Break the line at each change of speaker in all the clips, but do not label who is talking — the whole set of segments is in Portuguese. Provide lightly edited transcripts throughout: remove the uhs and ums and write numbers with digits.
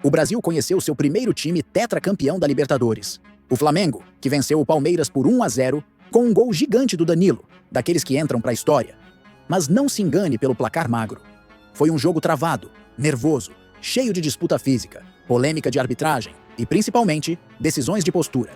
O Brasil conheceu seu primeiro time tetracampeão da Libertadores. O Flamengo, que venceu o Palmeiras por 1-0, com um gol gigante do Danilo, daqueles que entram para a história. Mas não se engane pelo placar magro. Foi um jogo travado, nervoso, cheio de disputa física, polêmica de arbitragem e, principalmente, decisões de postura.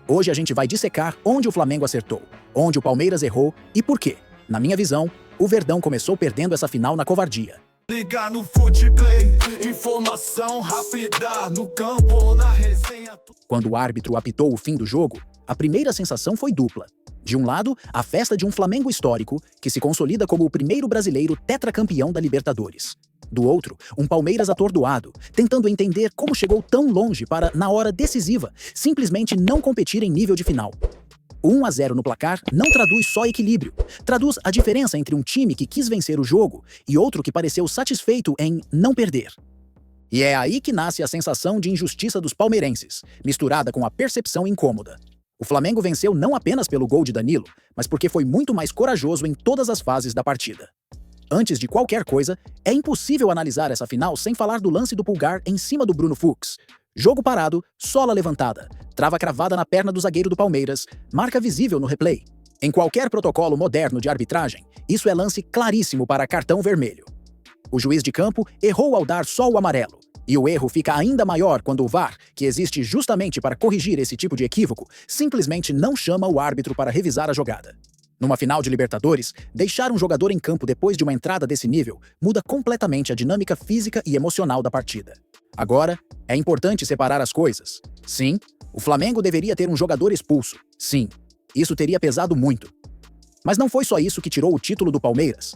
Hoje a gente vai dissecar onde o Flamengo acertou, onde o Palmeiras errou e por quê. Na minha visão, o Verdão começou perdendo essa final na covardia.
Liga no Futeplay, informação rápida no campo ou na resenha.
Quando o árbitro apitou o fim do jogo, a primeira sensação foi dupla. De um lado, a festa de um Flamengo histórico, que se consolida como o primeiro brasileiro tetracampeão da Libertadores. Do outro, um Palmeiras atordoado, tentando entender como chegou tão longe para, na hora decisiva, simplesmente não competir em nível de final. O 1-0 no placar não traduz só equilíbrio, traduz a diferença entre um time que quis vencer o jogo e outro que pareceu satisfeito em não perder. E é aí que nasce a sensação de injustiça dos palmeirenses, misturada com a percepção incômoda. O Flamengo venceu não apenas pelo gol de Danilo, mas porque foi muito mais corajoso em todas as fases da partida. Antes de qualquer coisa, é impossível analisar essa final sem falar do lance do Pulgar em cima do Bruno Fux. Jogo parado, sola levantada, trava cravada na perna do zagueiro do Palmeiras, marca visível no replay. Em qualquer protocolo moderno de arbitragem, isso é lance claríssimo para cartão vermelho. O juiz de campo errou ao dar só o amarelo. E o erro fica ainda maior quando o VAR, que existe justamente para corrigir esse tipo de equívoco, simplesmente não chama o árbitro para revisar a jogada. Numa final de Libertadores, deixar um jogador em campo depois de uma entrada desse nível muda completamente a dinâmica física e emocional da partida. Agora, é importante separar as coisas. Sim, o Flamengo deveria ter um jogador expulso. Sim, isso teria pesado muito. Mas não foi só isso que tirou o título do Palmeiras.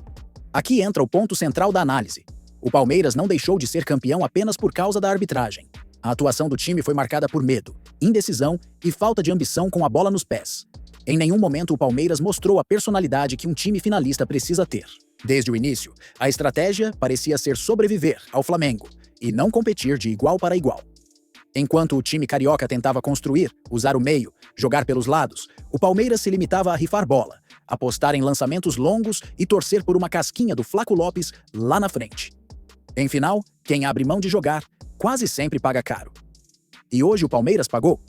Aqui entra o ponto central da análise. O Palmeiras não deixou de ser campeão apenas por causa da arbitragem. A atuação do time foi marcada por medo, indecisão e falta de ambição com a bola nos pés. Em nenhum momento o Palmeiras mostrou a personalidade que um time finalista precisa ter. Desde o início, a estratégia parecia ser sobreviver ao Flamengo e não competir de igual para igual. Enquanto o time carioca tentava construir, usar o meio, jogar pelos lados, o Palmeiras se limitava a rifar bola, apostar em lançamentos longos e torcer por uma casquinha do Flaco Lopes lá na frente. Em final, quem abre mão de jogar quase sempre paga caro. E hoje o Palmeiras pagou.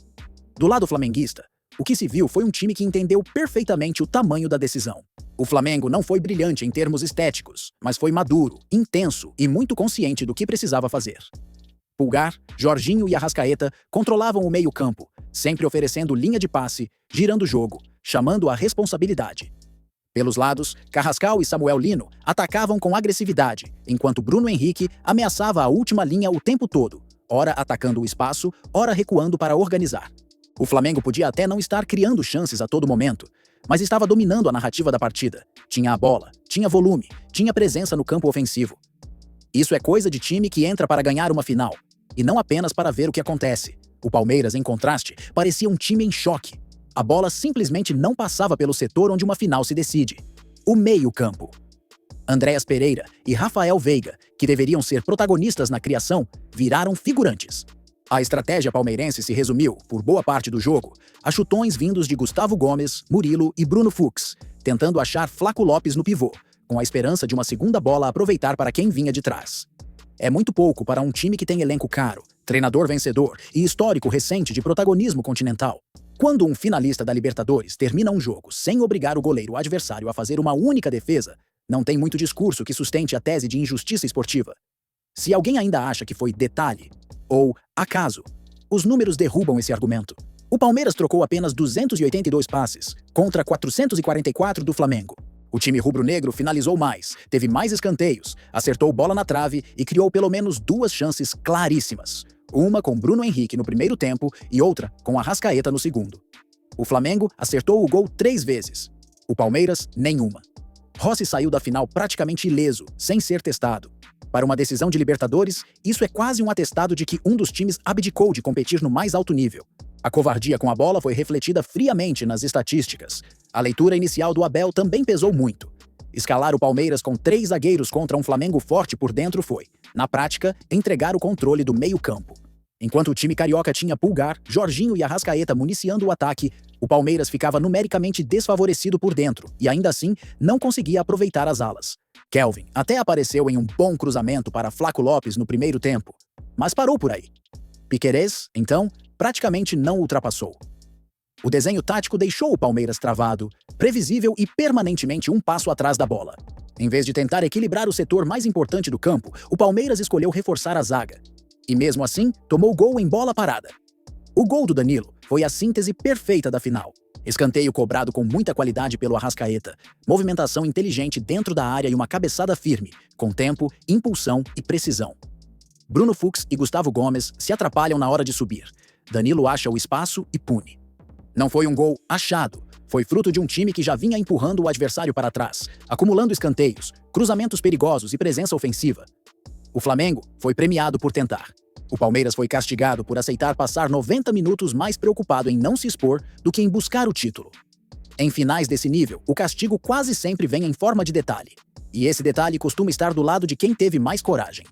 Do lado flamenguista, o que se viu foi um time que entendeu perfeitamente o tamanho da decisão. O Flamengo não foi brilhante em termos estéticos, mas foi maduro, intenso e muito consciente do que precisava fazer. Pulgar, Jorginho e Arrascaeta controlavam o meio-campo, sempre oferecendo linha de passe, girando o jogo, chamando a responsabilidade. Pelos lados, Carrascal e Samuel Lino atacavam com agressividade, enquanto Bruno Henrique ameaçava a última linha o tempo todo, ora atacando o espaço, ora recuando para organizar. O Flamengo podia até não estar criando chances a todo momento, mas estava dominando a narrativa da partida. Tinha a bola, tinha volume, tinha presença no campo ofensivo. Isso é coisa de time que entra para ganhar uma final, e não apenas para ver o que acontece. O Palmeiras, em contraste, parecia um time em choque. A bola simplesmente não passava pelo setor onde uma final se decide. O meio-campo. Andréas Pereira e Rafael Veiga, que deveriam ser protagonistas na criação, viraram figurantes. A estratégia palmeirense se resumiu, por boa parte do jogo, a chutões vindos de Gustavo Gomes, Murilo e Bruno Fux, tentando achar Flaco Lopes no pivô, com a esperança de uma segunda bola a aproveitar para quem vinha de trás. É muito pouco para um time que tem elenco caro, treinador vencedor e histórico recente de protagonismo continental. Quando um finalista da Libertadores termina um jogo sem obrigar o goleiro adversário a fazer uma única defesa, não tem muito discurso que sustente a tese de injustiça esportiva. Se alguém ainda acha que foi detalhe ou acaso, os números derrubam esse argumento. O Palmeiras trocou apenas 282 passes contra 444 do Flamengo. O time rubro-negro finalizou mais, teve mais escanteios, acertou bola na trave e criou pelo menos duas chances claríssimas. Uma com Bruno Henrique no primeiro tempo e outra com Arrascaeta no segundo. O Flamengo acertou o gol 3 vezes. O Palmeiras, nenhuma. Rossi saiu da final praticamente ileso, sem ser testado. Para uma decisão de Libertadores, isso é quase um atestado de que um dos times abdicou de competir no mais alto nível. A covardia com a bola foi refletida friamente nas estatísticas. A leitura inicial do Abel também pesou muito. Escalar o Palmeiras com 3 zagueiros contra um Flamengo forte por dentro foi, na prática, entregar o controle do meio-campo. Enquanto o time carioca tinha Pulgar, Jorginho e Arrascaeta municiando o ataque, o Palmeiras ficava numericamente desfavorecido por dentro e ainda assim não conseguia aproveitar as alas. Kelvin até apareceu em um bom cruzamento para Flaco Lopes no primeiro tempo, Mas parou por aí. Piquerez, então, praticamente não ultrapassou. O desenho tático deixou o Palmeiras travado, previsível e permanentemente um passo atrás da bola. Em vez de tentar equilibrar o setor mais importante do campo, o Palmeiras escolheu reforçar a zaga. E mesmo assim, tomou gol em bola parada. O gol do Danilo foi a síntese perfeita da final. Escanteio cobrado com muita qualidade pelo Arrascaeta, movimentação inteligente dentro da área e uma cabeçada firme, com tempo, impulsão e precisão. Bruno Fux e Gustavo Gomes se atrapalham na hora de subir. Danilo acha o espaço e pune. Não foi um gol achado, foi fruto de um time que já vinha empurrando o adversário para trás, acumulando escanteios, cruzamentos perigosos e presença ofensiva. O Flamengo foi premiado por tentar. O Palmeiras foi castigado por aceitar passar 90 minutos mais preocupado em não se expor do que em buscar o título. Em finais desse nível, o castigo quase sempre vem em forma de detalhe. E esse detalhe costuma estar do lado de quem teve mais coragem.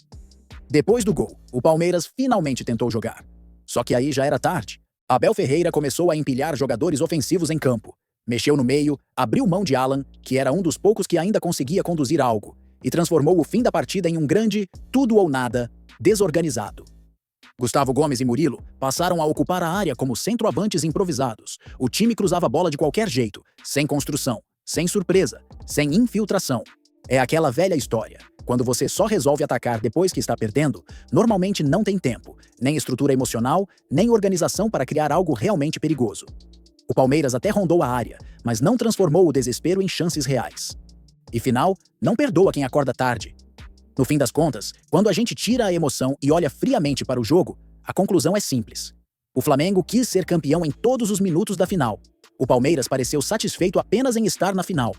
Depois do gol, o Palmeiras finalmente tentou jogar. Só que aí já era tarde. Abel Ferreira começou a empilhar jogadores ofensivos em campo. Mexeu no meio, abriu mão de Alan, que era um dos poucos que ainda conseguia conduzir algo, e transformou o fim da partida em um grande tudo ou nada desorganizado. Gustavo Gomes e Murilo passaram a ocupar a área como centroavantes improvisados. O time cruzava a bola de qualquer jeito, sem construção, sem surpresa, sem infiltração. É aquela velha história. Quando você só resolve atacar depois que está perdendo, normalmente não tem tempo, nem estrutura emocional, nem organização para criar algo realmente perigoso. O Palmeiras até rondou a área, mas não transformou o desespero em chances reais. E final, não perdoa quem acorda tarde. No fim das contas, quando a gente tira a emoção e olha friamente para o jogo, a conclusão é simples. O Flamengo quis ser campeão em todos os minutos da final. O Palmeiras pareceu satisfeito apenas em estar na final.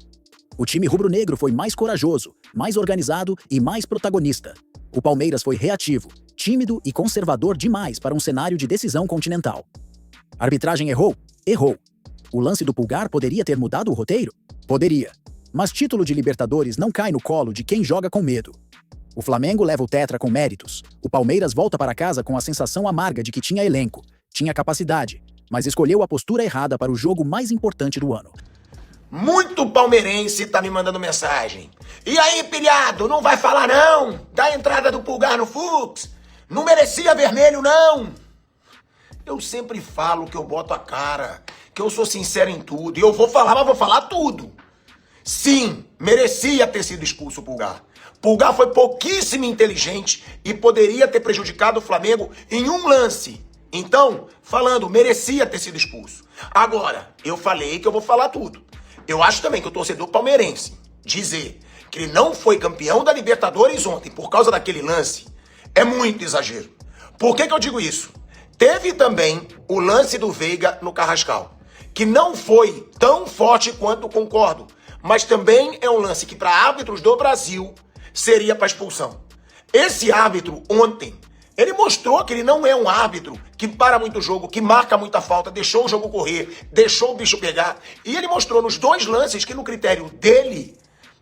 O time rubro-negro foi mais corajoso, mais organizado e mais protagonista. O Palmeiras foi reativo, tímido e conservador demais para um cenário de decisão continental. A arbitragem errou? Errou. O lance do Pulgar poderia ter mudado o roteiro? Poderia. Mas título de Libertadores não cai no colo de quem joga com medo. O Flamengo leva o tetra com méritos. O Palmeiras volta para casa com a sensação amarga de que tinha elenco, tinha capacidade, mas escolheu a postura errada para o jogo mais importante do ano.
Muito palmeirense tá me mandando mensagem. E aí, pilhado, não vai falar não? Da entrada do Pulgar no Fux? Não merecia vermelho, não? Eu sempre falo que eu boto a cara, que eu sou sincero em tudo. E eu vou falar, mas vou falar tudo. Sim, merecia ter sido expulso o Pulgar. Pulgar foi pouquíssimo inteligente e poderia ter prejudicado o Flamengo em um lance. Então, falando, merecia ter sido expulso. Agora, eu falei que eu vou falar tudo. Eu acho também que o torcedor palmeirense dizer que ele não foi campeão da Libertadores ontem por causa daquele lance é muito exagero. Por que eu digo isso? Teve também o lance do Veiga no Carrascal, que não foi tão forte quanto concordo, mas também é um lance que para árbitros do Brasil seria para expulsão. Esse árbitro ontem, ele mostrou que ele não é um árbitro que para muito jogo, que marca muita falta, deixou o jogo correr, deixou o bicho pegar. E ele mostrou nos dois lances que no critério dele,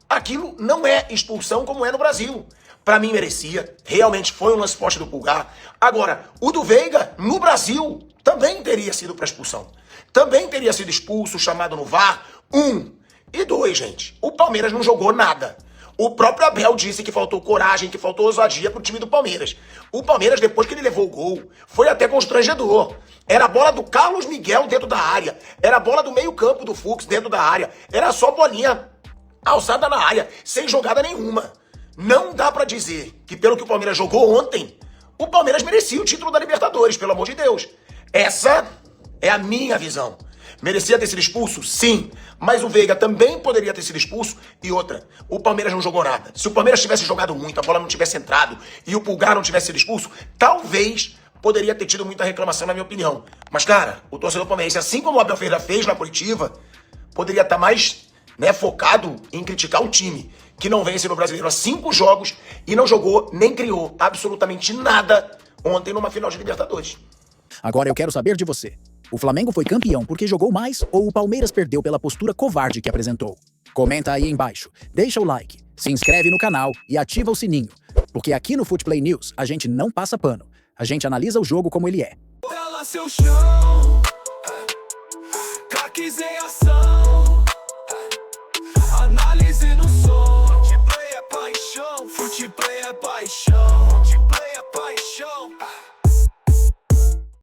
aquilo não é expulsão como é no Brasil. Para mim merecia, realmente foi um lance forte do Pulgar. Agora, o do Veiga, no Brasil, também teria sido para expulsão. Também teria sido expulso, chamado no VAR. 1. E 2, gente, o Palmeiras não jogou nada. O próprio Abel disse que faltou coragem, que faltou ousadia pro time do Palmeiras. O Palmeiras, depois que ele levou o gol, foi até constrangedor. Era a bola do Carlos Miguel dentro da área. Era a bola do meio-campo do Fux dentro da área. Era só bolinha alçada na área, sem jogada nenhuma. Não dá pra dizer que pelo que o Palmeiras jogou ontem, o Palmeiras merecia o título da Libertadores, pelo amor de Deus. Essa é a minha visão. Merecia ter sido expulso? Sim. Mas o Veiga também poderia ter sido expulso. E outra, o Palmeiras não jogou nada. Se o Palmeiras tivesse jogado muito, a bola não tivesse entrado e o Pulgar não tivesse sido expulso, talvez poderia ter tido muita reclamação, na minha opinião. Mas, cara, o torcedor palmeirense, assim como o Abel Ferreira fez na coletiva, poderia estar mais focado em criticar o time que não vence no Brasileiro há 5 jogos e não jogou nem criou absolutamente nada ontem numa final de Libertadores.
Agora eu quero saber de você. O Flamengo foi campeão porque jogou mais ou o Palmeiras perdeu pela postura covarde que apresentou? Comenta aí embaixo, deixa o like, se inscreve no canal e ativa o sininho, porque aqui no Footplay News a gente não passa pano, a gente analisa o jogo como ele é.
Ela seu chão, craques em ação, análise no som, Footplay é paixão, Footplay é paixão.